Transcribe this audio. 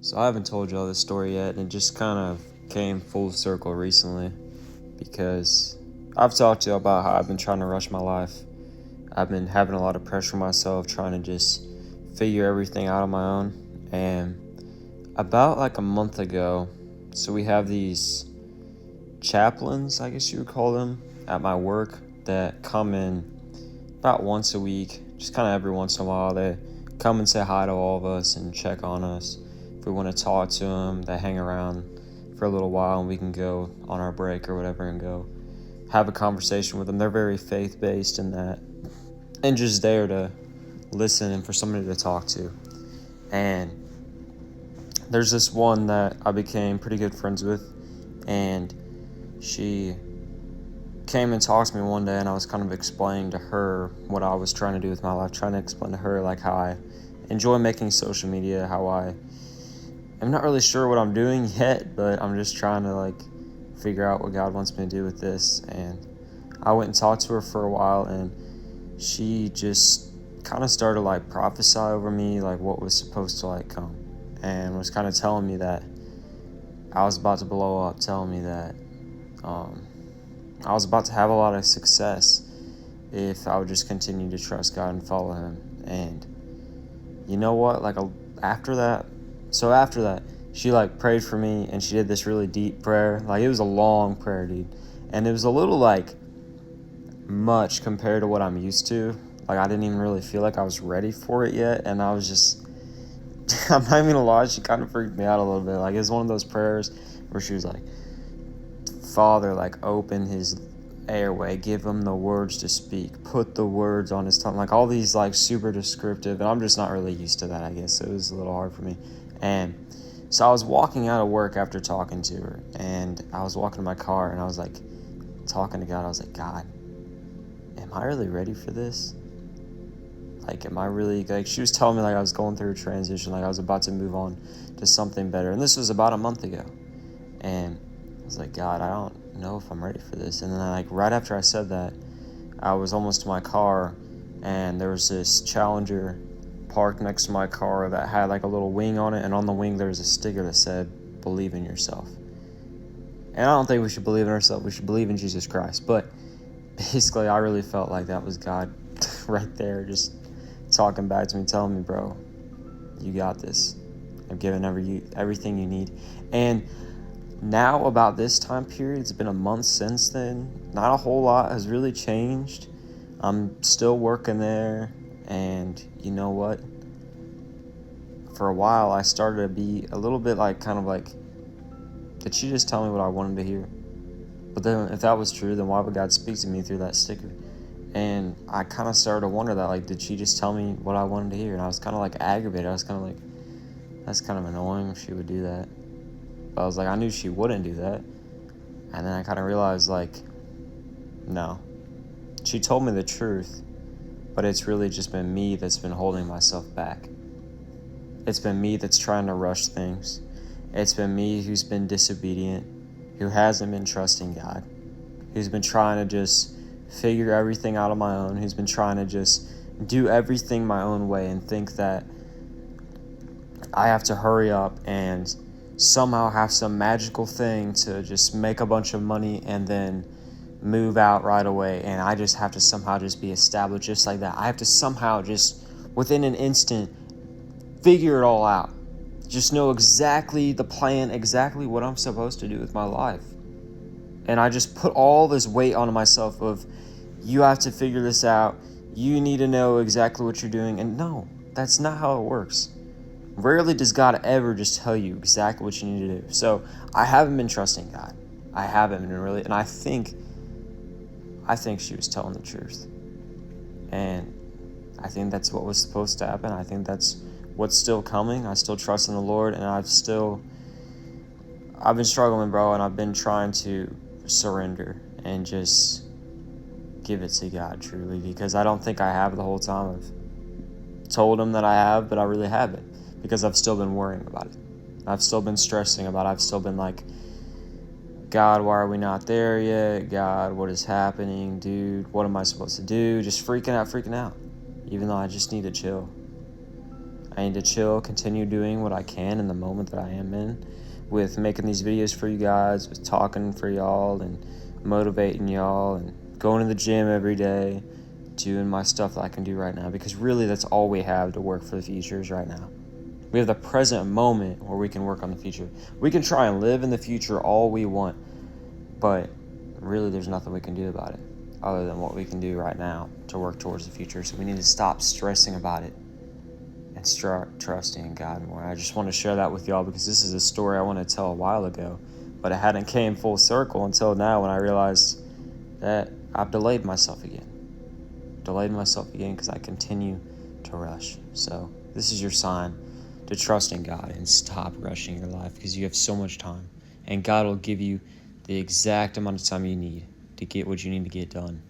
So I haven't told y'all this story yet, and it just kind of came full circle recently because I've talked to you about how I've been trying to rush my life. I've been having a lot of pressure on myself, trying to just figure everything out on my own. And about like a month ago, so we have these chaplains, I guess you would call them, at my work that come in about once a week, just kind of every once in a while. They come and say hi to all of us and check on us. If we want to talk to them, they hang around for a little while and we can go on our break or whatever and go have a conversation with them. They're very faith-based in that and just there to listen and for somebody to talk to. And there's this one that I became pretty good friends with, and she came and talked to me one day, and I was kind of explaining to her what I was trying to do with my life, trying to explain to her like how I enjoy making social media, how I'm not really sure what I'm doing yet, but I'm just trying to like figure out what God wants me to do with this. And I went and talked to her for a while, and she just kind of started like prophesy over me like what was supposed to like come, and was kind of telling me that I was about to blow up, telling me that I was about to have a lot of success if I would just continue to trust God and follow Him. And you know what? After that, she like prayed for me, and she did this really deep prayer. Like it was a long prayer, dude, and it was a little like much compared to what I'm used to. Like I didn't even really feel like I was ready for it yet, and I was just I'm not even gonna lie, she kind of freaked me out a little bit. Like it was one of those prayers where she was like, Father, like open his airway, give him the words to speak, put the words on his tongue, like all these like super descriptive, and I'm just not really used to that, I guess, so it was a little hard for me. And so I was walking out of work after talking to her, and I was walking to my car, and I was like talking to God. I was like, God, am I really ready for this? Like, am I really, like, she was telling me like I was going through a transition, like I was about to move on to something better, and this was about a month ago. And I was like, God, I don't know if I'm ready for this. And then like right after I said that, I was almost to my car, and there was this Challenger parked next to my car that had like a little wing on it, and on the wing there was a sticker that said, believe in yourself. And I don't think we should believe in ourselves, we should believe in Jesus Christ. But basically I really felt like that was God right there, just talking back to me, telling me, bro, you got this. I've given everything you need. And now about this time period, it's been a month since then, not a whole lot has really changed. I'm still working there, and you know what? For a while, I started to be a little bit like, kind of like, did she just tell me what I wanted to hear? But then if that was true, then why would God speak to me through that sticker? And I kind of started to wonder that, like, did she just tell me what I wanted to hear? And I was kind of like aggravated. I was kind of like, that's kind of annoying if she would do that. But I was like, I knew she wouldn't do that. And then I kind of realized, like, no. She told me the truth, but it's really just been me that's been holding myself back. It's been me that's trying to rush things. It's been me who's been disobedient, who hasn't been trusting God, who's been trying to just figure everything out on my own, who's been trying to just do everything my own way and think that I have to hurry up and somehow have some magical thing to just make a bunch of money and then move out right away, and I just have to somehow just be established just like that. I have to somehow just within an instant figure it all out, just know exactly the plan, exactly what I'm supposed to do with my life. And I just put all this weight on myself of, you have to figure this out, you need to know exactly what you're doing. And no, that's not how it works. Rarely does God ever just tell you exactly what you need to do. So I haven't been trusting God. I haven't been really, and I think she was telling the truth. And I think that's what was supposed to happen. I think that's what's still coming. I still trust in the Lord, and I've been struggling, bro, and I've been trying to surrender and just give it to God truly, because I don't think I have the whole time. I've told him that I have, but I really haven't, because I've still been worrying about it. I've still been stressing about it. I've still been like, God, why are we not there yet? God, what is happening? Dude, what am I supposed to do? Just freaking out, even though I just need to chill. I need to chill, continue doing what I can in the moment that I am in, with making these videos for you guys, with talking for y'all and motivating y'all, and going to the gym every day, doing my stuff that I can do right now, because really that's all we have to work for the futures right now. We have the present moment where we can work on the future. We can try and live in the future all we want, but really there's nothing we can do about it other than what we can do right now to work towards the future. So we need to stop stressing about it and start trusting in God more. I just want to share that with y'all because this is a story I want to tell a while ago, but it hadn't came full circle until now when I realized that I've delayed myself again because I continue to rush. So this is your sign to trust in God and stop rushing your life, because you have so much time, and God will give you the exact amount of time you need to get what you need to get done.